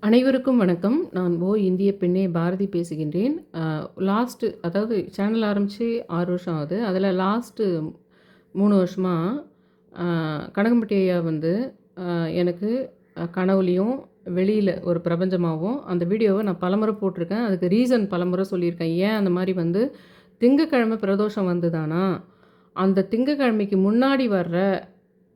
அனைவருக்கும் வணக்கம். நான் இந்திய பெண்ணே பாரதி பேசுகின்றேன். அதாவது சேனல் ஆரம்பிச்சு 6 வருஷம் ஆகுது. அதில் லாஸ்ட்டு 3 வருஷமா அ கனகம்பட்டி ஐயா வந்து எனக்கு கனவுலயும், வெளியில ஒரு பிரபஞ்சமாவும் அந்த வீடியோவ நான் பலமுறை போட்டிருக்கேன். அதுக்கு ரீசன் பலமுறை சொல்லியிருக்கேன். ஏன் அந்த மாரி வந்து திங்கட்கிழமை பிரதோஷம் வந்துதானா, அந்த திங்கட்கிழமைக்கு முன்னாடி வர்ற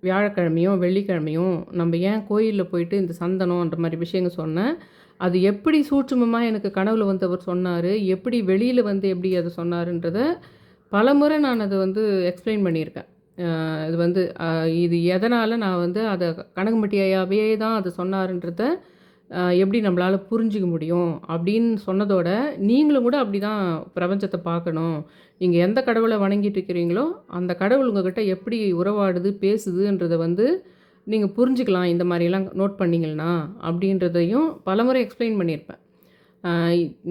வியாழக்கிழமையும், வெள்ளிக்கிழமையும் நம்ம ஏன் கோயில்ல போயிட்டு இந்த சந்தனம்ன்ற மாரி விஷயங்கள் சொன்னேன். அது எப்படி சூட்சுமமா எனக்கு கனவுல வந்து அவர் சொன்னாரு, எப்படி வெளியில வந்து எப்படி அத சொன்னாருன்றத பலமுறை நான் அத வந்து எக்ஸ்ப்ளைன் பண்ணியிருக்கேன். இது வந்து இது எதனால நான் வந்து அத கனகம்பட்டி ஐயாவே தான் அத சொன்னாருன்றத எப்படி நம்மளால புரிஞ்சுக்க முடியும் அப்படின்னு சொன்னதோட, நீங்களும் கூட அப்படி தான் பிரபஞ்சத்த பார்க்கணும். நீங்க எந்த கடவுள வணங்கிட்டு இருக்கிறீங்களோ, அந்த கடவுள் உங்ககிட்ட எப்படி உறவாடுது, பேசுதுன்றத வந்து நீங்க புரிஞ்சுக்கலாம். இந்த மாரியெல்லாம் நோட் பண்ணீங்கன்னா, அப்படின்றதையும் பலமுறை எக்ஸ்ப்ளைன் பண்ணியிருப்பேன். அ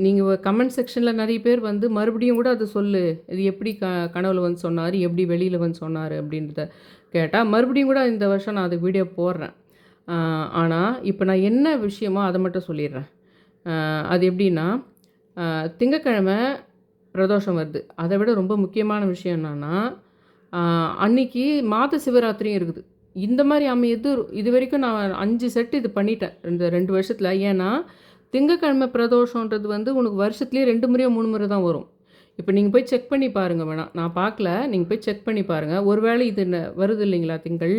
நீங்க கமெண்ட் செக்ஷன்ல நெறைய பேர் வந்து மறுபடியும் கூட அத சொல்லு. இது எப்படி கனவுல வந்து சொன்னாரு, எப்படி வெளியில வந்து சொன்னாரு அப்படின்றத கேட்டா, மறுபடியும் கூட இந்த வருஷம் நான் அதுக்கு வீடியோ போடுறேன். ஆனா, இப்ப நான் என்ன விஷயமோ அத மட்டும் சொல்லிடுறேன். அது எப்படின்னா, அ திங்கட்கிழமை பிரதோஷம் வருது. அத விட ரொம்ப முக்கியமான விஷயம் என்னன்னா, அ அன்னைக்கு மாத சிவராத்திரியும் இருக்குது. இந்த மாரி அமையுது இதுவரைக்கும் நான் 5 செட் இது பண்ணிட்டேன். இந்த 2 வருஷத்துல. ஏன்னா, திங்கட்கிழமை பிரதோஷம்ன்றது வந்து உனக்கு வருஷத்துலயே 2 முறையோ, 3 முறை தான் வரும். இப்ப நீங்க போய் செக் பண்ணி பாருங்க வேணா. நான் பார்க்கல. நீங்க போய் செக் பண்ணி பாருங்க. ஒருவேளை இது வருது இல்லைங்களா திங்கள்,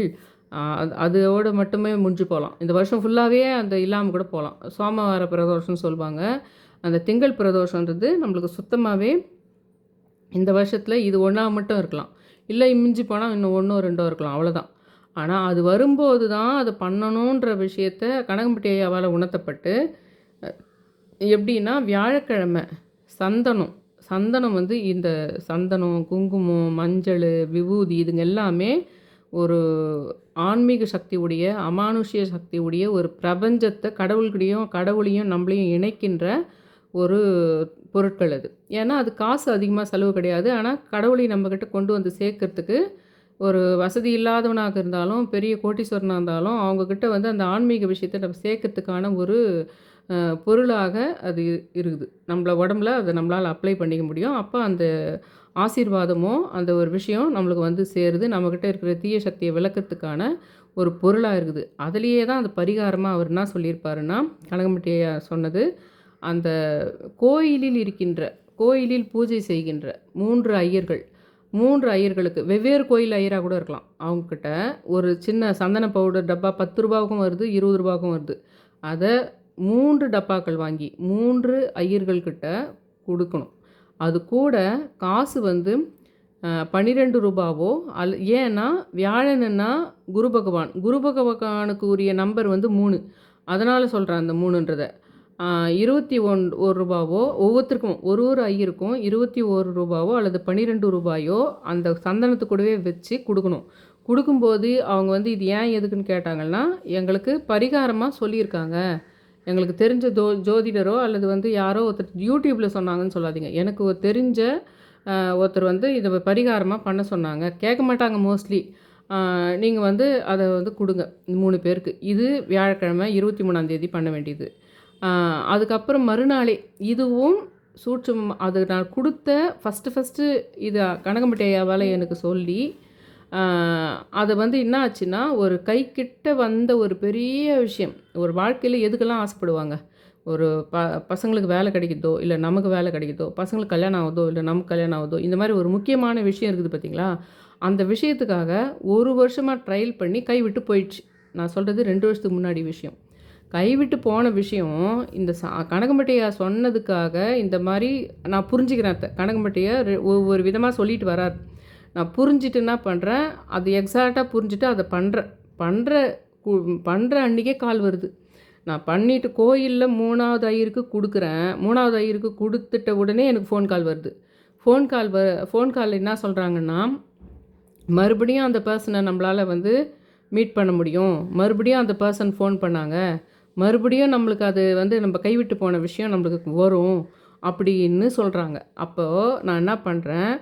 அதோட மட்டுமே முடிஞ்சு போலாம். இந்த வருஷம் ஃபுல்லாவே அந்த இல்லாம கூட போலாம். சோமவார பிரதோஷம்னு சொல்வாங்க. அந்த திங்கள் பிரதோஷன்றது நம்மளுக்கு சுத்தமாவே இந்த வருஷத்துல இது ஒண்ணா மட்டும் இருக்கலாம். இல்ல மிஞ்சி போனா இன்னும் 1ஓ 2ஓ இருக்கலாம். அவ்வளோதான். ஆனா, அது வரும்போது தான் அத பண்ணணுன்ற விஷயத்த கனகம்பட்டி ஐயாவால உணர்த்தப்பட்டு, அ எப்படின்னா வியாழக்கிழமை சந்தனம் சந்தனம் வந்து இந்த சந்தனம், குங்குமம், மஞ்சளு, விபூதி இதுங்க எல்லாமே ஒரு ஆன்மீக சக்தி உடைய, அமானுஷ்ய சக்தி உடைய ஒரு பிரபஞ்சத்த கடவுளையும் நம்மளையும் இணைக்கின்ற ஒரு பொருட்கள் அது. ஏன்னா, அது காசு அதிகமா செலவு கிடையாது. ஆனா, கடவுளை நம்மகிட்ட கொண்டு வந்து சேர்க்கறதுக்கு ஒரு வசதி இல்லாதவனாக இருந்தாலும், பெரிய கோடீஸ்வரனா இருந்தாலும், அவங்க கிட்ட வந்து அந்த ஆன்மீக விஷயத்த நம்ம சேர்க்கறதுக்கான ஒரு பொருளாக அது இருக்குது. நம்மள உடம்புல அத நம்மளால அப்ளை பண்ணிக்க முடியும். அப்ப அந்த ஆசீர்வாதமோ, அந்த ஒரு விஷயம் நம்மளுக்கு வந்து சேருது. நம்மகிட்ட இருக்கிற தீய சக்திய விலக்கறதுக்கான ஒரு பொருளா இருக்குது. அதிலேயே தான் அந்த பரிகாரமா அவர் என்ன சொல்லியிருப்பாருன்னா, கனகம்பட்டி ஐயா சொன்னது, அந்த கோயிலில் பூஜை செய்கின்ற 3 ஐயர்கள், 3 ஐயர்களுக்கு வெவ்வேறு கோயில் ஐயரா கூட இருக்கலாம். அவங்ககிட்ட ஒரு சின்ன சந்தன பவுடர் டப்பா ரூ. 10க்கும் வருது, ரூ. 20க்கும் வருது. அத 3 டப்பாக்கள் வாங்கி 3 ஐயர்கள் கிட்ட குடுக்கணும். அது கூட காசு வந்து ரூ. 12வோ ஏன்னா வியாழனுன்னா குரு பகவான். குரு பகவானுக்கு உரிய நம்பர் வந்து 3. அதனால சொல்றேன் அந்த 3ன்றத. ரூ. 21வோ ஒவ்வொருத்தருக்கும் ஒரு ஐயருக்கும் ரூ. 21வோ அல்லது ரூ. 12 அந்த சந்தனத்து கூடவே வச்சு குடுக்கணும். குடுக்கும்போது அவங்க வந்து இது ஏன் எதுக்குன்னு கேட்டாங்கன்னா, எங்களுக்கு பரிகாரமா சொல்லியிருக்காங்க. எங்களுக்கு தெரிஞ்ச ஜோதிடரோ அல்லது வந்து யாரோ ஒருத்தர் யூடியூப்ல சொன்னாங்கன்னு சொல்லாதீங்க. எனக்கு ஒரு தெரிஞ்ச ஒருத்தர் வந்து இத பரிகாரமா பண்ண சொன்னாங்க. கேட்க மாட்டாங்க மோஸ்ட்லி. நீங்க வந்து அத வந்து குடுங்க 3 பேருக்கு. இது வியாழக்கிழமை 23ஆம் தேதி பண்ண வேண்டியது. அதுக்கப்புறம் மறுநாளே இதுவும் அது நான் குடுத்த ஃபஸ்ட்டு இத கனகம்பட்டி ஐயாவால எனக்கு சொல்லி, அது வந்து என்ன ஆச்சுன்னா, ஒரு கைக்கிட்ட வந்த ஒரு பெரிய விஷயம். ஒரு வாழ்க்கையில எதுக்கெல்லாம் ஆசைப்படுவாங்க? ஒரு பசங்களுக்கு வேலை கிடைக்குதோ, இல்ல நமக்கு வேலை கிடைக்குதோ, பசங்களுக்கு கல்யாணம் ஆகுதோ, இல்ல நமக்கு கல்யாணம் ஆகுதோ, இந்த மாரி ஒரு முக்கியமான விஷயம் இருக்குது பார்த்தீங்களா? அந்த விஷயத்துக்காக 1 வருஷமா ட்ரையல் பண்ணி கைவிட்டு போயிடுச்சு. நான் சொல்றது 2 வருஷத்துக்கு முன்னாடி விஷயம். கைவிட்டு போன விஷயம், இந்த கனகம்பட்டி ஐயா சொன்னதுக்காக இந்த மாரி நான் புரிஞ்சுக்கிறேன் அத. கனகம்பட்டி ஐயா ஒவ்வொரு விதமா சொல்லிட்டு வரார். நான் புரிஞ்சுட்டு என்ன பண்ணுறேன், அது எக்ஸாக்ட்டா புரிஞ்சுட்டு அத பண்றேன். பண்ற கு பண்ற அன்னைக்கே கால் வருது. நான் பண்ணிட்டு கோயில்ல 3வது ஐயருக்கு குடுக்குறேன். 3வது ஐயருக்கு குடுத்துட்ட உடனே எனக்கு ஃபோன் கால் வருது. ஃபோன் கால்ல என்ன சொல்றாங்கன்னா, மறுபடியும் அந்த பெர்சன நம்மளால வந்து மீட் பண்ண முடியும். மறுபடியும் அந்த பெர்சன் ஃபோன் பண்ணாங்க. மறுபடியும் நம்மளுக்கு அது வந்து நம்ம கைவிட்டு போன விஷயம் நம்மளுக்கு வரும். அப்படின்னு சொல்றாங்க. அப்போ நான் என்ன பண்றேன்,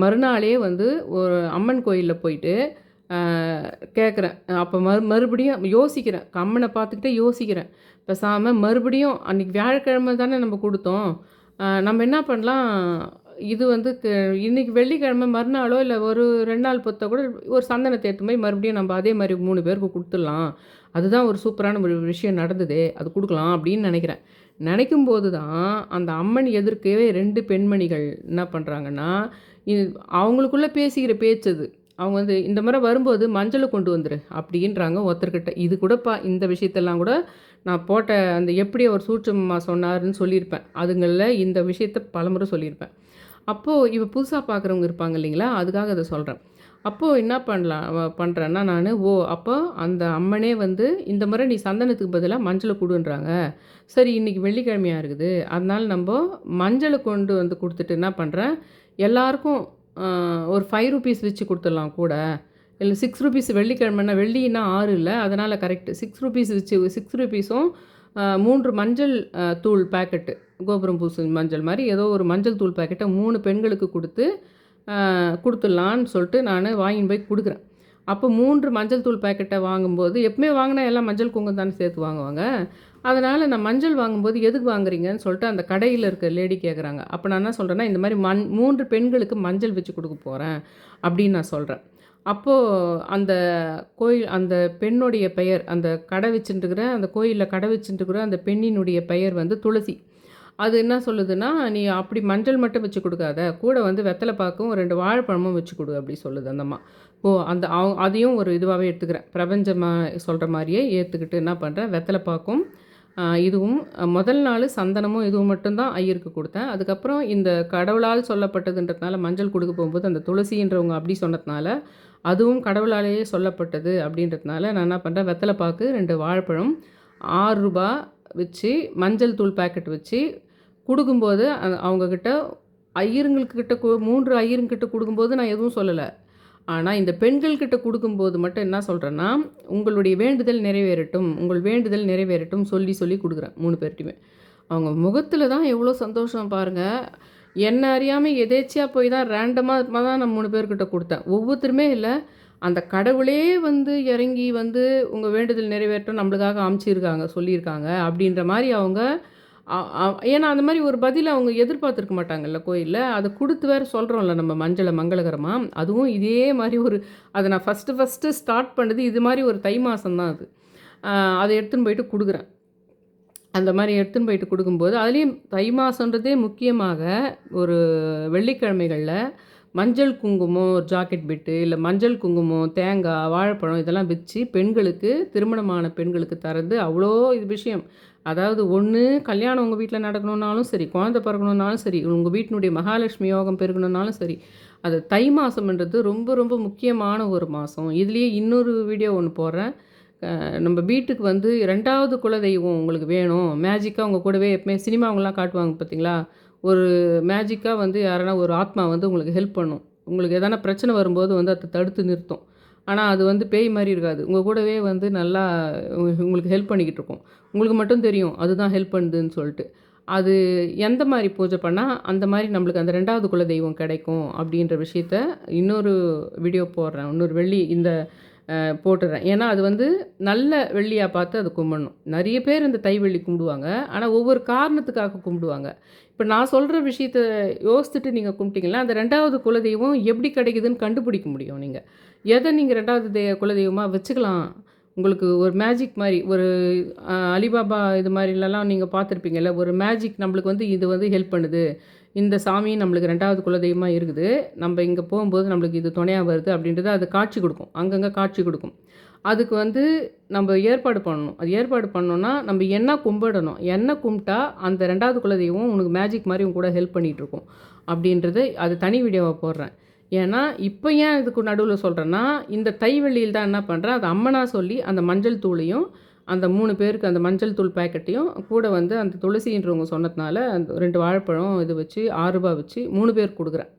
மறுநாளே வந்து ஒரு அம்மன் கோயில்ல போயிட்டு, கேட்குறேன். அப்போ மறுபடியும் யோசிக்கிறேன். அம்மன பார்த்துக்கிட்டே யோசிக்கிறேன். பேசாம மறுபடியும் அன்றைக்கி வியாழக்கிழமை தானே நம்ம கொடுத்தோம். நம்ம என்ன பண்ணலாம், இது வந்து இன்றைக்கி வெள்ளிக்கிழமை மறுநாளோ இல்லை ஒரு 2 நாள் பொறுத்தா கூட ஒரு சந்தனத்தை எடுத்து போய் மறுபடியும் நம்ம அதே மாதிரி 3 பேருக்கு கொடுத்துடலாம். அதுதான் ஒரு சூப்பரான ஒரு விஷயம் நடந்ததே, அது கொடுக்கலாம் அப்படின்னு நினைக்கிறேன். நினைக்கும்போது தான் அந்த அம்மன் எதிர்க்கவே 2 பெண்மணிகள் என்ன பண்ணுறாங்கன்னா, இது அவங்களுக்குள்ளே பேசிக்கிற பேச்சு அது. அவங்க வந்து இந்த முறை வரும்போது மஞ்சளை கொண்டு வந்துரு அப்படின்றாங்க ஒருத்தர்கிட்ட. இது கூடப்பா இந்த விஷயத்தெல்லாம் கூட நான் போட்ட அந்த எப்படி அவர் சூட்சமமா சொன்னாருன்னு சொல்லியிருப்பேன். அதுங்களில் இந்த விஷயத்த பலமுறை சொல்லியிருப்பேன். அப்போது இவ புதுசாக பார்க்குறவங்க இருப்பாங்க இல்லைங்களா, அதுக்காக அதை சொல்கிறேன். அப்போது என்ன பண்ணுறேன்னா நான், அப்போ அந்த அம்மனே வந்து இந்த முறை நீ சந்தனத்துக்கு பதிலாக மஞ்சளை கொடுன்றாங்க. சரி இன்றைக்கி வெள்ளிக்கிழமையாக இருக்குது, அதனால நம்ம மஞ்சளை கொண்டு வந்து கொடுத்துட்டு என்ன பண்ணுறேன், எல்லாருக்கும் ஒரு ₹5 வச்சு கொடுத்துடலாம் கூட. இல்லை ₹6 வெள்ளிக்கிழமைன்னா வெள்ளின்னா 6 இல்லை, அதனால் கரெக்டு ₹6 வச்சு ₹6ம் 3 மஞ்சள் தூள் பேக்கெட்டு, கோபுரம் பூசும் மஞ்சள் மாதிரி ஏதோ ஒரு மஞ்சள் தூள் பேக்கெட்டை 3 பெண்களுக்கு கொடுத்துடலான்னு சொல்லிட்டு நான் வாங்கின்னு போய் கொடுக்குறேன். அப்போ 3 மஞ்சள் தூள் பேக்கெட்டை வாங்கும்போது, எப்பவுமே வாங்கினா எல்லாம் மஞ்சள் குங்குமம் தானே சேர்த்து வாங்குவாங்க. அதனால் நான் மஞ்சள் வாங்கும்போது எதுக்கு வாங்குறீங்கன்னு சொல்லிட்டு அந்த கடையில் இருக்க லேடி கேட்குறாங்க. அப்போ நான் என்ன சொல்கிறேன்னா, இந்த மாதிரி 3 பெண்களுக்கு மஞ்சள் வச்சு கொடுக்க போகிறேன் அப்படின்னு நான் சொல்கிறேன். அப்போது அந்த கோயில் அந்த பெண்ணுடைய பெயர், அந்த கடை வச்சுட்டுருக்கிற அந்த கோயிலில் கடை வச்சுட்டுருக்கிற அந்த பெண்ணினுடைய பெயர் வந்து துளசி. அது என்ன சொல்லுதுன்னா, நீ அப்படி மஞ்சள் மட்டும் வச்சு கொடுக்காத, கூட வந்து வெத்தலை பாக்கும் 2 வாழைப்பழமும் வச்சு கொடு அப்படி சொல்லுது அந்த அம்மா. அந்த அதையும் ஒரு இதுவாகவே எடுத்துக்கிறேன். பிரபஞ்சமாக சொல்கிற மாதிரியே ஏற்றுக்கிட்டு என்ன பண்ணுறேன், வெத்தலை பாக்கும் இதுவும் முதல் நாள் சந்தனமும் இதுவும் மட்டும்தான் ஐயருக்கு கொடுத்தேன். அதுக்கப்புறம் இந்த கடவுளால் சொல்லப்பட்டதுன்றதுனால மஞ்சள் கொடுக்க போகும்போது அந்த துளசின்றவங்க அப்படி சொன்னதுனால, அதுவும் கடவுளாலேயே சொல்லப்பட்டது அப்படின்றதுனால நான் என்ன பண்ணுறேன், வெத்தலை பாக்கு 2 வாழைப்பழம் ₹6 வச்சு மஞ்சள் தூள் பேக்கெட் வச்சு கொடுக்கும்போது அவங்கக்கிட்ட ஐயருங்கக்கிட்ட 3 ஐயருங்கிட்ட கொடுக்கும்போது நான் எதுவும் சொல்லலை. ஆனால் இந்த பெண்கள்கிட்ட கொடுக்கும்போது மட்டும் என்ன சொல்கிறேன்னா, உங்களுடைய வேண்டுதல் நிறைவேறட்டும், உங்கள் வேண்டுதல் நிறைவேறட்டும் சொல்லி சொல்லி கொடுக்குறேன் 3 பேர்ட்டையுமே. அவங்க முகத்தில் தான் எவ்வளோ சந்தோஷம் பாருங்கள். என்ன அறியாமல் எதேச்சியாக போய் தான் ரேண்டமாக தான் நான் 3 பேர்கிட்ட கொடுத்தேன். ஒவ்வொருத்தருமே இல்லை, அந்த கடவுளே வந்து இறங்கி வந்து உங்கள் வேண்டுதல் நிறைவேறட்டும் நம்மளுக்காக அமைச்சிருக்காங்க சொல்லியிருக்காங்க அப்படின்ற மாதிரி அவங்க ஏன்னா அந்த மாதிரி ஒரு பதில் அவங்க எதிர்பார்த்துருக்க மாட்டாங்கல்ல கோயிலில். அதை கொடுத்து வேறு சொல்கிறோம்ல நம்ம மஞ்சளை மங்களகரமாக. அதுவும் இதே மாதிரி அதை நான் ஃபஸ்ட்டு ஸ்டார்ட் பண்ணது இது மாதிரி ஒரு தை மாதம் தான் அது. அதை எடுத்துன்னு போயிட்டு கொடுக்குறேன். அந்த மாதிரி எடுத்துன்னு போயிட்டு கொடுக்கும்போது அதுலேயும் தை மாதன்றதே முக்கியமாக ஒரு வெள்ளிக்கிழமைகளில் மஞ்சள் குங்குமம், ஒரு ஜாக்கெட் பிட்டு, இல்லை மஞ்சள் குங்குமம், தேங்காய், வாழைப்பழம் இதெல்லாம் வச்சு பெண்களுக்கு, திருமணமான பெண்களுக்கு தரது அவ்வளோ இது விஷயம். அதாவது ஒன்று கல்யாணம் உங்கள் வீட்டில் நடக்கணுன்னாலும் சரி, குழந்தை பிறக்கணுன்னாலும் சரி, உங்கள் வீட்டினுடைய மகாலட்சுமி யோகம் பெருகணுன்னாலும் சரி, அது தை மாதம்ன்றது ரொம்ப ரொம்ப முக்கியமான ஒரு மாதம். இதுலேயே இன்னொரு வீடியோ ஒன்று போடுறேன். நம்ம வீட்டுக்கு வந்து 2வது குலதெய்வம் உங்களுக்கு வேணும், மேஜிக்காக உங்கள் கூடவே எப்பவுமே சினிமாவங்களாம் காட்டுவாங்க பார்த்தீங்களா, ஒரு மேஜிக்காக வந்து யாரானா ஒரு ஆத்மா வந்து உங்களுக்கு ஹெல்ப் பண்ணும். உங்களுக்கு எதனா பிரச்சனை வரும்போது வந்து அதை தடுத்து நிறுத்தும். ஆனால் அது வந்து பேய் மாதிரி இருக்காது, உங்கள் கூடவே வந்து நல்லா உங்களுக்கு ஹெல்ப் பண்ணிக்கிட்டு இருக்கும். உங்களுக்கு மட்டும் தெரியும் அதுதான் ஹெல்ப் பண்ணுதுன்னு சொல்லிட்டு. அது எந்த மாதிரி பூஜை பண்ணால் அந்த மாதிரி நம்மளுக்கு அந்த 2வது குலதெய்வம் கிடைக்கும் அப்படின்ற விஷயத்த இன்னொரு வீடியோ போடுறேன். இன்னொரு வெள்ளி இந்த போட்டுடுறேன். ஏன்னா அது வந்து நல்ல வெள்ளியாக பார்த்து அது கும்பிடணும். நிறைய பேர் இந்த தை வெள்ளி கும்பிடுவாங்க, ஆனால் ஒவ்வொரு காரணத்துக்காக கும்பிடுவாங்க. இப்போ நான் சொல்கிற விஷயத்த யோசிச்சுட்டு நீங்கள் கும்பிட்டிங்கன்னா அந்த 2வது குலதெய்வம் எப்படி கிடைக்குதுன்னு கண்டுபிடிக்க முடியும். நீங்கள் எதை நீங்கள் 2வது குலதெய்வமாக வச்சுக்கலாம். உங்களுக்கு ஒரு மேஜிக் மாதிரி ஒரு அலிபாபா இது மாதிரிலலாம் நீங்கள் பார்த்துருப்பீங்கள்ல, ஒரு மேஜிக் நம்மளுக்கு வந்து இது வந்து ஹெல்ப் பண்ணுது, இந்த சாமி நம்மளுக்கு 2வது குலதெய்வமாக இருக்குது, நம்ம இங்கே போகும்போது நம்மளுக்கு இது துணையாக வருது அப்படின்றது அது காட்சி கொடுக்கும், அங்கங்கே காட்சி கொடுக்கும். அதுக்கு வந்து நம்ம ஏற்பாடு பண்ணணும். அது ஏற்பாடு பண்ணோன்னா நம்ம என்ன கும்பிடணும், என்ன கும்பிட்டா அந்த 2வது குலதெய்வம் உனக்கு மேஜிக் மாதிரி உங்க கூட ஹெல்ப் பண்ணிகிட்ருக்கும் அப்படின்றது அது தனி வீடியோவை போடுறேன். ஏன்னா இப்போ ஏன் இதுக்கு நடுவில் சொல்கிறேன்னா, இந்த தை வெள்ளியில் தான் என்ன பண்ணுறேன், அது அம்மனாக சொல்லி அந்த மஞ்சள் தூளையும் அந்த 3 பேருக்கு அந்த மஞ்சள் தூள் பேக்கெட்டையும் கூட வந்து அந்த துளசின்றவங்க சொன்னதுனால அந்த 2 வாழைப்பழம் இது வச்சு ₹6 வச்சு 3 பேருக்கு கொடுக்குறேன்.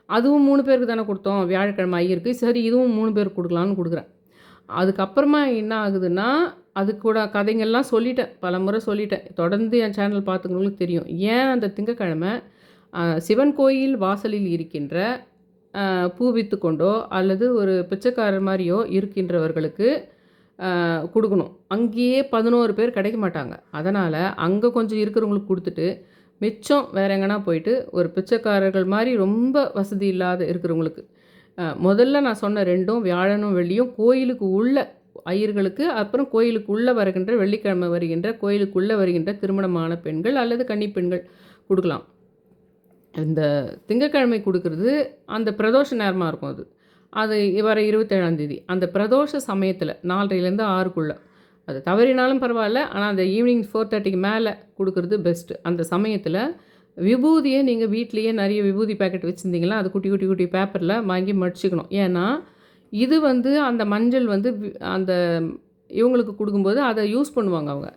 அதுவும் 3 பேருக்கு தானே கொடுத்தோம், வியாழக்கிழமை ஐயருக்கு, சரி இதுவும் 3 பேருக்கு கொடுக்கலான்னு கொடுக்குறேன். அதுக்கப்புறமா என்ன ஆகுதுன்னா, அது கூட கதைங்கள்லாம் சொல்லிட்டேன், பல முறை சொல்லிட்டேன். தொடர்ந்து என் சேனல் பார்த்துக்கிறவங்களுக்கு தெரியும். ஏன் அந்த திங்கக்கிழமை சிவன் கோயில் வாசலில் இருக்கின்ற பூ வித்து கொண்டோ அல்லது ஒரு பிச்சைக்காரர் மாதிரியோ இருக்கின்றவர்களுக்கு கொடுக்கணும். அங்கேயே 11 பேர் கிடைக்க மாட்டாங்க. அதனால் அங்கே கொஞ்சம் இருக்கிறவங்களுக்கு கொடுத்துட்டு மிச்சம் வேற எங்கன்னா போயிட்டு ஒரு பிச்சைக்காரர்கள் மாதிரி ரொம்ப வசதி இல்லாத இருக்கிறவங்களுக்கு முதல்ல நான் சொன்ன 2ம் வியாழனும் வெள்ளியும் கோயிலுக்கு உள்ள ஐயர்களுக்கு, அப்புறம் கோயிலுக்கு உள்ளே வருகின்ற வெள்ளிக்கிழமை வருகின்ற கோயிலுக்குள்ளே வருகின்ற திருமணமான பெண்கள் அல்லது கன்னிப் பெண்கள் கொடுக்கலாம். இந்த திங்கக்கிழமை கொடுக்கறது அந்த பிரதோஷ நேரமாக இருக்கும். அது வர 27ஆம் தேதி அந்த பிரதோஷ சமயத்தில் 4:30லேருந்து 6க்குள்ளே அது தவறினாலும் பரவாயில்ல. ஆனால் அந்த ஈவினிங் 4:30க்கு மேலே கொடுக்கறது பெஸ்ட்டு. அந்த சமயத்தில் விபூதியை நீங்கள் வீட்லேயே நிறைய விபூதி பேக்கெட் வச்சுருந்தீங்கன்னா அது குட்டி குட்டி குட்டி பேப்பரில் வாங்கி மடிச்சுக்கணும். ஏன்னா இது அந்த மஞ்சள் அந்த இவங்களுக்கு கொடுக்கும்போது அதை யூஸ் பண்ணுவாங்க அவங்க.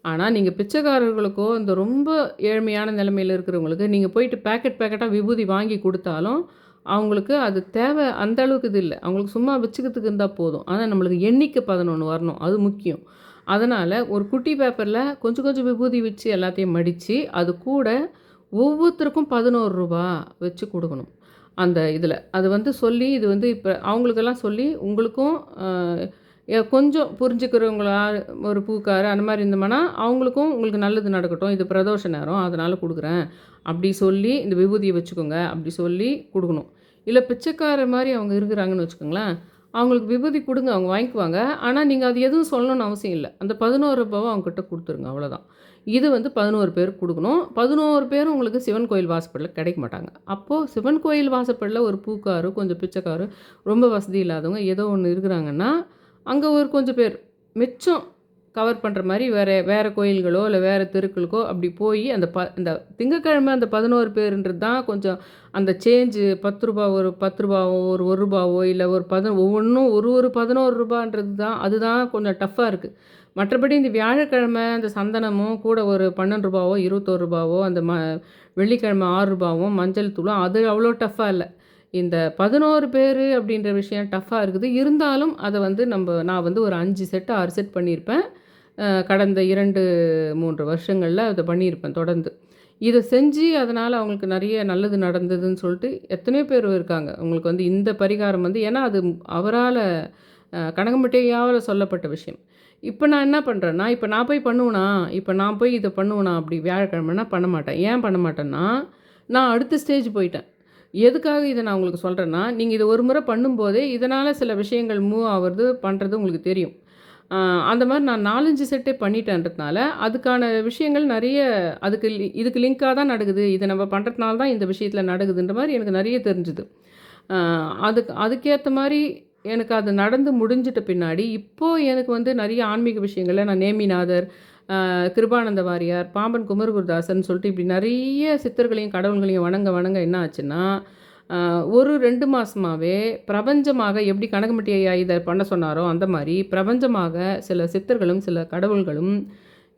ஆனால் நீங்கள் பிச்சைக்காரர்களுக்கோ இந்த ரொம்ப ஏழ்மையான நிலைமையில் இருக்கிறவங்களுக்கு நீங்கள் போயிட்டு பேக்கெட்டாக விபூதி வாங்கி கொடுத்தாலும் அவங்களுக்கு அது தேவை அந்த அளவுக்கு இது இல்லை. அவங்களுக்கு சும்மா வச்சுக்கிறதுக்கு இருந்தால் போதும். ஆனால் நம்மளுக்கு எண்ணிக்கை 11 வரணும், அது முக்கியம். அதனால் ஒரு குட்டி பேப்பரில் கொஞ்சம் கொஞ்சம் விபூதி வச்சு எல்லாத்தையும் மடித்து அது கூட ஒவ்வொருத்தருக்கும் 11 ரூபா வச்சு கொடுக்கணும். அந்த இதில் அது சொல்லி இது இப்போ அவங்களுக்கெல்லாம் சொல்லி உங்களுக்கும் கொஞ்சம் புரிஞ்சுக்கிறவங்களா ஒரு பூக்கார் அந்த மாதிரி இருந்தோம்னா அவங்களுக்கும் உங்களுக்கு நல்லது நடக்கட்டும், இது பிரதோஷ நேரம் அதனால் கொடுக்குறேன் அப்படி சொல்லி இந்த விபூதியை வச்சுக்கோங்க அப்படி சொல்லி கொடுக்கணும். இல்லை பிச்சைக்கார மாதிரி அவங்க இருக்கிறாங்கன்னு வச்சுக்கோங்களேன், அவங்களுக்கு விபூதி கொடுங்க, அவங்க வாங்கிக்குவாங்க. ஆனால் நீங்கள் அது எதுவும் சொல்லணும்னு அவசியம் இல்லை. அந்த 11 ரூபாவை அவங்ககிட்ட கொடுத்துருங்க, அவ்வளோதான். இது 11 பேருக்கு கொடுக்கணும். 11 பேரும் உங்களுக்கு சிவன் கோயில் வாசப்படில் கிடைக்க மாட்டாங்க. அப்போது சிவன் கோயில் வாசப்படில் ஒரு பூக்காரு கொஞ்சம் பிச்சைக்காரு ரொம்ப வசதி இல்லாதவங்க ஏதோ ஒன்று இருக்கிறாங்கன்னா அங்கே ஒரு கொஞ்சம் பேர் மிச்சம் கவர் பண்ணுற மாதிரி வேறு கோயில்களோ இல்லை வேறு தெருக்களுக்கோ அப்படி போய் இந்த திங்கக்கிழமை அந்த 11 பேருன்றது தான் கொஞ்சம் அந்த சேஞ்சு 10 ரூபா ஒரு 10 ரூபாவோ ஒரு ரூபாவோ இல்லை ஒரு ஒவ்வொன்றும் ஒரு 11 ரூபான்றது தான் அதுதான் கொஞ்சம் டஃப்பாக இருக்குது. மற்றபடி இந்த வியாழக்கிழமை அந்த சந்தனமும் கூட ஒரு 12 ரூபாவோ 21 ரூபாவோ அந்த வெள்ளிக்கிழமை 6 ரூபாவும் மஞ்சள் தூளும் அது அவ்வளோ டஃப்பாக இல்லை. இந்த 11 பேர் அப்படின்ற விஷயம் டஃப்பாக இருக்குது. இருந்தாலும் அதை நான் ஒரு 5 செட்டு 6 செட் பண்ணியிருப்பேன். கடந்த 2-3 வருஷங்களில் அதை பண்ணியிருப்பேன் தொடர்ந்து. இதை செஞ்சு அதனால் அவங்களுக்கு நிறைய நல்லது நடந்ததுன்னு சொல்லிட்டு எத்தனையோ பேர் இருக்காங்க. அவங்களுக்கு இந்த பரிகாரம் ஏன்னா அது அவரால் கனகம்பட்டியால் சொல்லப்பட்ட விஷயம். இப்போ நான் என்ன பண்ணுறேன்னா, இப்போ நான் போய் இதை பண்ணுவேனா அப்படி வியாழக்கிழமைனா பண்ண மாட்டேன். ஏன் பண்ண மாட்டேன்னா, நான் அடுத்த ஸ்டேஜ் போயிட்டேன். எதுக்காக இதை நான் உங்களுக்கு சொல்கிறேன்னா, நீங்கள் இதை ஒரு முறை பண்ணும்போதே இதனால் சில விஷயங்கள் மூவ் ஆகிறது பண்ணுறது உங்களுக்கு தெரியும். அந்த மாதிரி நான் 4-5 செட்டே பண்ணிட்டேன்றதுனால அதுக்கான விஷயங்கள் நிறைய இதுக்கு லிங்காக தான் நடக்குது, இதை நம்ம பண்ணுறதுனால தான் இந்த விஷயத்தில் நடக்குதுன்ற மாதிரி எனக்கு நிறைய தெரிஞ்சுது. அதுக்கேற்ற மாதிரி எனக்கு அது நடந்து முடிஞ்சிட்ட பின்னாடி இப்போது எனக்கு நிறைய ஆன்மீக விஷயங்களில் நான் நேமிநாதர், கிருபானந்த வாரியார், பாம்பன் குமரகுருதாசன் சொல்லிட்டு இப்படி நிறைய சித்தர்களையும் கடவுள்களையும் வணங்க என்ன ஆச்சுன்னா, ஒரு 2 மாதமாகவே பிரபஞ்சமாக எப்படி கனகம்பட்டி ஐயா இதை பண்ண சொன்னாரோ அந்த மாதிரி பிரபஞ்சமாக சில சித்தர்களும் சில கடவுள்களும்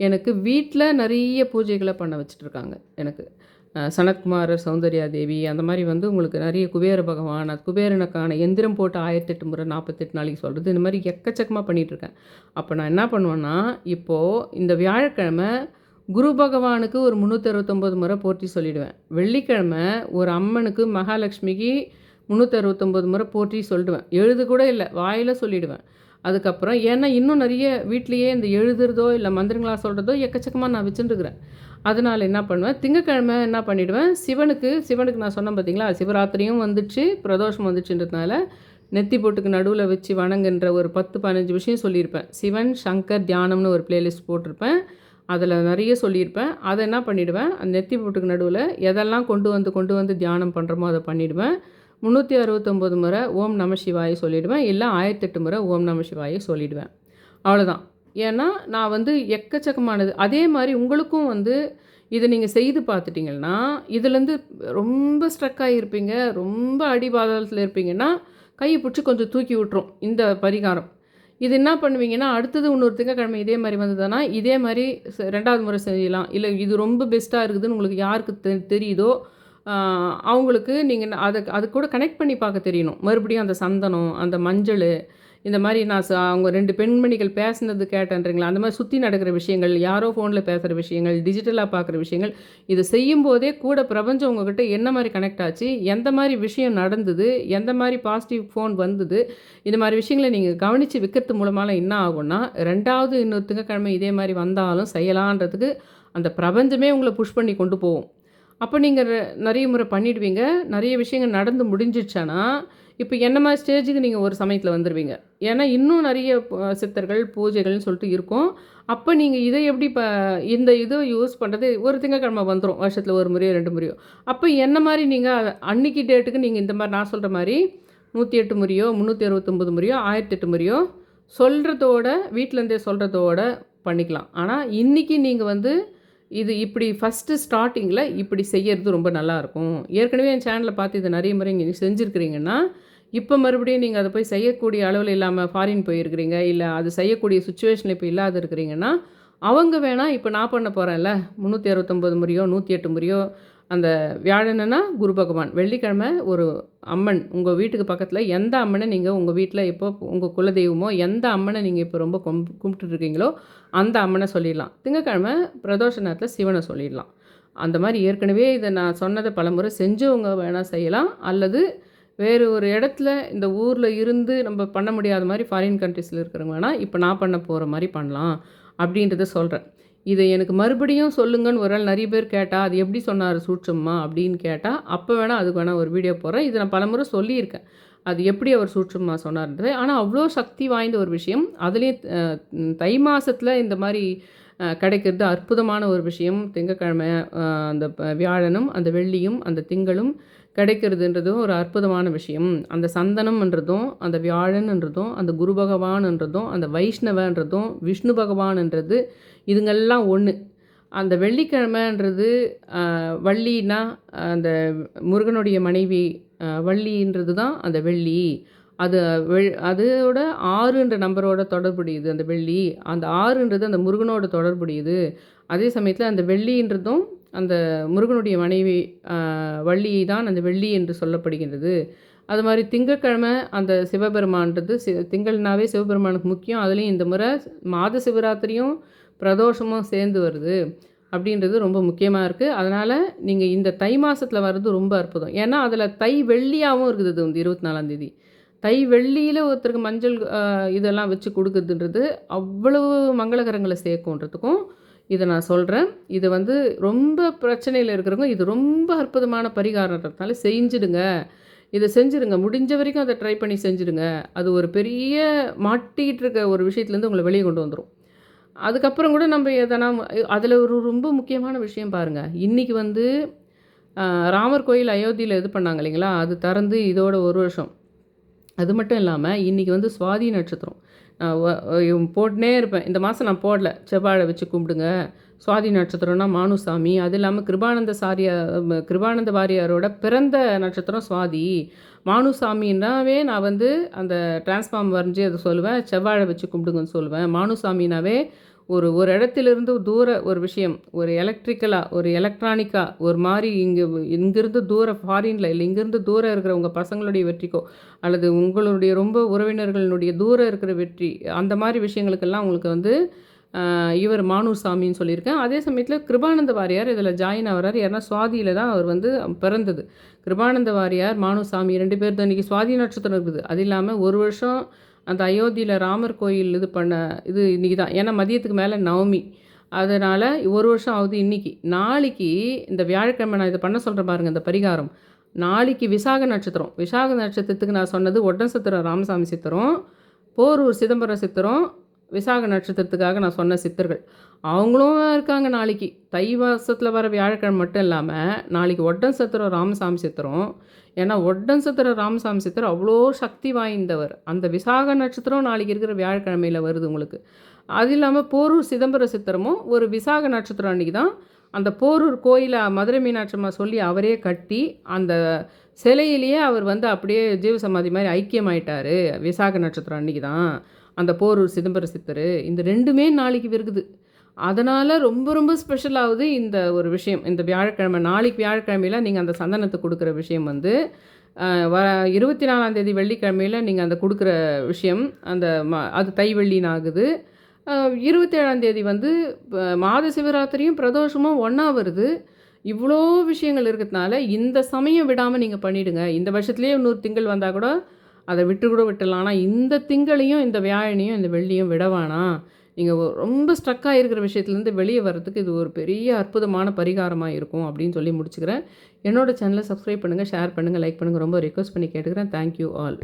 எனக்கு வீட்டில் நிறைய பூஜைகளை பண்ண வச்சிட்ருக்காங்க. எனக்கு சனத்குமாரர், சௌந்தர்யா தேவி அந்த மாதிரி உங்களுக்கு நிறைய குபேர பகவான், அது குபேரனுக்கான எந்திரம் போட்டு 1008 முறை 48 நாளைக்கு சொல்கிறது, இந்த மாதிரி எக்கச்சக்கமாக பண்ணிகிட்ருக்கேன். அப்போ நான் என்ன பண்ணுவேன்னா, இப்போது இந்த வியாழக்கிழமை குரு பகவானுக்கு ஒரு 369 முறை போற்றி சொல்லிவிடுவேன். வெள்ளிக்கிழமை ஒரு அம்மனுக்கு மகாலட்சுமிக்கு 369 முறை போற்றி சொல்லிடுவேன். எழுது கூட இல்லை, வாயில் சொல்லிவிடுவேன். அதுக்கப்புறம் ஏன்னா இன்னும் நிறைய வீட்லேயே இந்த எழுதுறதோ இல்லை மந்திரங்களாக சொல்கிறதோ எக்கச்சக்கமாக நான் வச்சுட்டுருக்கிறேன். அதனால் என்ன பண்ணுவேன், திங்கக்கிழமை என்ன பண்ணிவிடுவேன், சிவனுக்கு நான் சொன்னேன் பார்த்தீங்களா, சிவராத்திரியும் வந்துடுச்சு பிரதோஷம் வந்துச்சுன்றதுனால நெத்தி போட்டுக்கு நடுவில் வச்சு வணங்குன்ற ஒரு 10-15 விஷயம் சொல்லியிருப்பேன். சிவன் சங்கர் தியானம்னு ஒரு பிளேலிஸ்ட் போட்டிருப்பேன், அதில் நிறைய சொல்லியிருப்பேன். அதை என்ன பண்ணிவிடுவேன், அந்த நெத்தி போட்டுக்கு நடுவில் எதெல்லாம் கொண்டு வந்து தியானம் பண்ணுறோமோ அதை பண்ணிவிடுவேன். 369 முறை ஓம் நம சிவாயை சொல்லிவிடுவேன், இல்லை 1008 முறை ஓம் நம சிவாயை சொல்லிவிடுவேன். அவ்வளோதான். ஏன்னா நான் எக்கச்சக்கமானது அதே மாதிரி உங்களுக்கும் இதை நீங்கள் செய்து பார்த்துட்டிங்கன்னா இதுலேருந்து ரொம்ப ஸ்ட்ரக் ஆகியிருப்பீங்க, ரொம்ப அடிபாதத்தில் இருப்பீங்கன்னா கையை பிடிச்சி கொஞ்சம் தூக்கி விட்டுரும் இந்த பரிகாரம். இது என்ன பண்ணுவீங்கன்னா, அடுத்தது இன்னொரு திங்கக்கிழமை இதே மாதிரி வந்ததுன்னா இதே மாதிரி 2வது முறை செய்யலாம். இல்லை இது ரொம்ப பெஸ்ட்டாக இருக்குதுன்னு உங்களுக்கு யாருக்கு தெரியுதோ அவங்களுக்கு நீங்கள் அது கூட கனெக்ட் பண்ணி பார்க்க தெரியணும். மறுபடியும் அந்த சந்தனம், அந்த மஞ்சள் இந்த மாதிரி நான் அவங்க 2 பெண்மணிகள் பேசுனது கேட்டேன்றீங்களா, அந்த மாதிரி சுற்றி நடக்கிற விஷயங்கள், யாரோ ஃபோனில் பேசுகிற விஷயங்கள், டிஜிட்டலாக பார்க்குற விஷயங்கள், இது செய்யும்போதே கூட பிரபஞ்சம் உங்ககிட்ட என்ன மாதிரி கனெக்ட் ஆச்சு, எந்த மாதிரி விஷயம் நடந்தது, எந்த மாதிரி பாசிட்டிவ் ஃபோன் வந்தது, இந்த மாதிரி விஷயங்களை நீங்கள் கவனித்து விற்கிறது மூலமாக என்ன ஆகும்னா, 2வது இன்னொரு திங்கக்கிழமை இதே மாதிரி வந்தாலும் செய்யலான்றதுக்கு அந்த பிரபஞ்சமே உங்களை புஷ் பண்ணி கொண்டு போகும். அப்போ நீங்கள் நிறைய முறை பண்ணிடுவீங்க. நிறைய விஷயங்கள் நடந்து முடிஞ்சிடுச்சானா, இப்போ என்ன மாதிரி ஸ்டேஜுக்கு நீங்கள் ஒரு சமயத்தில் வந்துடுவீங்க. ஏன்னா இன்னும் நிறைய சித்தர்கள் பூஜைகள்னு சொல்லிட்டு இருக்கும். அப்போ நீங்கள் இதை எப்படி இந்த இதை யூஸ் பண்ணுறது ஒரு திங்கக்கிழமை வந்துடும், வருஷத்தில் 1 முறையோ 2 முறையோ. அப்போ என்ன மாதிரி நீங்கள் அன்றைக்கி டேட்டுக்கு நீங்கள் இந்த மாதிரி நான் சொல்கிற மாதிரி 108 முறையோ 369 முறையோ 1008 முறையோ சொல்கிறதோட வீட்டிலேருந்தே சொல்கிறதோட பண்ணிக்கலாம். ஆனால் இன்றைக்கி நீங்கள் வந்து இது இப்படி ஃபஸ்ட்டு ஸ்டார்டிங்கில் இப்படி செய்கிறது ரொம்ப நல்லாயிருக்கும். ஏற்கனவே என் சேனலில் பார்த்து இதை நிறைய முறை நீங்கள் செஞ்சுருக்கிறீங்கன்னா, இப்போ மறுபடியும் நீங்கள் அதை போய் செய்யக்கூடிய அளவில் இல்லாமல் ஃபாரின் போயிருக்கிறீங்க, இல்லை அது செய்யக்கூடிய சுச்சுவேஷனில் இப்போ இல்லாத இருக்கிறீங்கன்னா, அவங்க வேணால் இப்போ நான் பண்ண போகிறேன்ல 369 முறையோ 108 முறையோ அந்த வியாழனா குரு பகவான், வெள்ளிக்கிழமை ஒரு அம்மன் உங்கள் வீட்டுக்கு பக்கத்தில் எந்த அம்மனை நீங்கள் உங்கள் வீட்டில் இப்போ உங்கள் குலதெய்வமோ எந்த அம்மனை நீங்கள் இப்போ ரொம்ப கும்பிட்டுருக்கீங்களோ அந்த அம்மனை சொல்லிடலாம். திங்கக்கிழமை பிரதோஷ நேரத்தில் சிவனை சொல்லிடலாம். அந்த மாதிரி ஏற்கனவே இதை நான் சொன்னதை பலமுறை செஞ்சவங்க வேணால் செய்யலாம். அல்லது வேறு ஒரு இடத்துல இந்த ஊரில் இருந்து நம்ம பண்ண முடியாத மாதிரி ஃபாரின் கண்ட்ரீஸில் இருக்கிறவங்க வேணால் இப்போ நான் பண்ண போகிற மாதிரி பண்ணலாம் அப்படின்றத சொல்கிறேன். இதை எனக்கு மறுபடியும் சொல்லுங்கன்னு ஒரு நாள் நிறைய பேர் கேட்டால், அது எப்படி சொன்னார் சூட்சமா அப்படின்னு கேட்டால், அப்போ வேணால் அதுக்கு வேணால் ஒரு வீடியோ போடுறேன். இதை நான் பலமுறை சொல்லியிருக்கேன், அது எப்படி அவர் சூட்சமா சொன்னார்ன்றது. ஆனால் அவ்வளோ சக்தி வாய்ந்த ஒரு விஷயம். அதுலேயும் தை மாதத்தில் இந்த மாதிரி கிடைக்கிறது அற்புதமான ஒரு விஷயம். திங்கக்கிழமை அந்த வியாழனும் அந்த வெள்ளியும் அந்த திங்களும் கிடைக்கிறதுன்றதும் ஒரு அற்புதமான விஷயம். அந்த சந்தனம்ன்றதும் அந்த வியாழன்ன்றதும் அந்த குரு பகவான்ன்றதும் அந்த வைஷ்ணவன்றதும் விஷ்ணு பகவான்ன்றது இதுங்கெல்லாம் ஒன்று. அந்த வெள்ளிக்கிழமைன்றது வள்ளின்னா அந்த முருகனுடைய மனைவி வள்ளின்றது தான் அந்த வெள்ளி. அது அதோட 6ன்ற நம்பரோட தொடர்புடையது அந்த வெள்ளி. அந்த 6ன்றது அந்த முருகனோட தொடர்புடையது. அதே சமயத்தில் அந்த வெள்ளின்றதும் அந்த முருகனுடைய மனைவி வள்ளியை தான் அந்த வெள்ளி என்று சொல்லப்படுகின்றது. அது மாதிரி திங்கக்கிழமை அந்த சிவபெருமான்றது திங்கள்னாவே சிவபெருமானுக்கு முக்கியம். அதுலேயும் இந்த முறை மாத சிவராத்திரியும் பிரதோஷமும் சேர்ந்து வருது அப்படின்றது ரொம்ப முக்கியமாக இருக்குது. அதனால் நீங்கள் இந்த தை மாதத்தில் வர்றது ரொம்ப அற்புதம். ஏன்னா அதில் தை வெள்ளியாகவும் இருக்குது. அது வந்து 24ஆந்தேதி தை வெள்ளியில் ஒருத்தருக்கு மஞ்சள் இதெல்லாம் வச்சு கொடுக்குறதுன்றது அவ்வளவு மங்களகரங்களை சேர்க்குன்றதுக்கும் இதை நான் சொல்கிறேன். இது வந்து ரொம்ப பிரச்சனையில் இருக்கிறவங்க இது ரொம்ப அற்புதமான பரிகாரன்றதுனால செஞ்சுடுங்க. இதை செஞ்சுடுங்க, முடிஞ்ச வரைக்கும் அதை ட்ரை பண்ணி செஞ்சுடுங்க. அது ஒரு பெரிய மாட்டிகிட்டு இருக்க ஒரு விஷயத்துலேருந்து உங்களை வெளியே கொண்டு வந்துடும். அதுக்கப்புறம் கூட நம்ம எதனா அதில் ஒரு ரொம்ப முக்கியமான விஷயம் பாருங்கள். இன்றைக்கி வந்து ராமர் கோயில் அயோத்தியில் இது பண்ணாங்க இல்லைங்களா, அது திறந்து இதோட 1 வருஷம். அது மட்டும் இல்லாமல் இன்றைக்கி வந்து சுவாதி நட்சத்திரம். போட்டுனே இருப்பேன். இந்த மாதம் நான் போடல, செவ்வாழை வச்சு கும்பிடுங்க. சுவாதி நட்சத்திரம்னா மானுசாமி. அது இல்லாமல் கிருபானந்த வாரியாரோட பிறந்த நட்சத்திரம் சுவாதி. மானுசாமின்னாவே நான் வந்து அந்த டிரான்ஸ்ஃபார்ம் வரைஞ்சி அதை சொல்லுவேன், செவ்வாழை வச்சு கும்பிடுங்கன்னு சொல்லுவேன். மானுசாமினாவே ஒரு இடத்திலிருந்து ஒரு விஷயம், ஒரு எலக்ட்ரிக்கலாக ஒரு எலக்ட்ரானிக்காக ஒரு மாதிரி இங்கேருந்து ஃபாரினில் இல்லை, இங்கேருந்து தூரம் இருக்கிற உங்கள் பசங்களுடைய வெற்றிக்கோ அல்லது உங்களுடைய ரொம்ப உறவினர்களுடைய தூரம் இருக்கிற வெற்றி, அந்த மாதிரி விஷயங்களுக்கெல்லாம் உங்களுக்கு வந்து இவர் மானுசாமின்னு சொல்லியிருக்கேன். அதே சமயத்தில் கிருபானந்த வாரியார் இதில் ஜாயின் ஆகிறார். ஏன்னா சுவாதியில் தான் அவர் வந்து பிறந்தது. கிருபானந்த வாரியார் மானுசாமி 2 பேர் தான். இன்றைக்கி சுவாதி நட்சத்திரம் இருக்குது. அது இல்லாமல் 1 வருஷம் அந்த அயோத்தியில் ராமர் கோயில் இது இன்றைக்கி தான். ஏன்னா மதியத்துக்கு மேலே நவமி, அதனால் 1 வருஷம் ஆகுது இன்றைக்கி. நாளைக்கு இந்த வியாழக்கிழமை நான் இதை பண்ண சொல்கிறேன் பாருங்கள், இந்த பரிகாரம். நாளைக்கு விசாக நட்சத்திரம். விசாக நட்சத்திரத்துக்கு நான் சொன்னது ஒட்டன் சித்திரம் ராமசாமி சித்திரம், போரூர் சிதம்பரம் சித்திரம். விசாக நட்சத்திரத்துக்காக நான் சொன்ன சித்தர்கள் அவங்களும் இருக்காங்க. நாளைக்கு தை மாதத்தில் வர வியாழக்கிழமை மட்டும் இல்லாமல் நாளைக்கு ஒட்டன் சித்திரம் ராமசாமி சித்திரம். ஏன்னா ஒட்டன் சித்திரம் ராமசாமி சித்திரம் அவ்வளோ சக்தி வாய்ந்தவர். அந்த விசாக நட்சத்திரம் நாளைக்கு இருக்கிற வியாழக்கிழமையில் வருது உங்களுக்கு. அது இல்லாமல் போரூர் சிதம்பர சித்திரமும் ஒரு விசாக நட்சத்திரம் அன்றைக்கி தான் அந்த போரூர் கோயிலை மதுரை மீனாட்சம்மா சொல்லி அவரே கட்டி அந்த சிலையிலேயே அவர் வந்து அப்படியே ஜீவசமாதி மாதிரி ஐக்கியமாயிட்டார். விசாக நட்சத்திரம் அன்றைக்கி தான் அந்த போரூர் சிதம்பர சித்தர். இந்த 2மே நாளைக்கு இருக்குது. அதனால் ரொம்ப ரொம்ப ஸ்பெஷலாகுது இந்த ஒரு விஷயம். இந்த வியாழக்கிழமை நாளைக்கு வியாழக்கிழமையில் நீங்கள் அந்த சந்தனத்தை கொடுக்குற விஷயம் வந்து அ வ 24ஆம் தேதி வெள்ளிக்கிழமையில நீங்க அந்த குடுக்குற விஷயம், அந்த அது தை வெள்ளின்னு ஆகுது. 27ஆம் தேதி வந்து மாத சிவராத்திரியும் பிரதோஷமும் ஒண்ணா வருது. இவ்ளோ விஷயங்கள் இருக்கிறதுனால, இந்த சமயம் விடாம நீங்க பண்ணிடுங்க. இந்த வருஷத்திலேயே இன்னொரு திங்கள் வந்தா கூட, அத விட்டு கூட விட்டுறலாம். ஆனா, இந்த திங்களையும், இந்த வியாழனையும், இந்த வெள்ளியும் விட வேணாம். நீங்க ரொம்ப ஸ்ட்ரக் ஆகியிருக்கிற விஷயத்துலேருந்து வெளிய வர்றதுக்கு இது ஒரு பெரிய அற்புதமான பரிகாரமா இருக்கும் அப்படின்னு சொல்லி முடிச்சுக்கிறேன். என்னோட சேனல சப்ஸ்கிரைப் பண்ணுங்க, ஷேர் பண்ணுங்க, லைக் பண்ணுங்க. ரொம்ப ரிக்வெஸ்ட் பண்ணி கேட்டுக்கிறேன். Thank you all.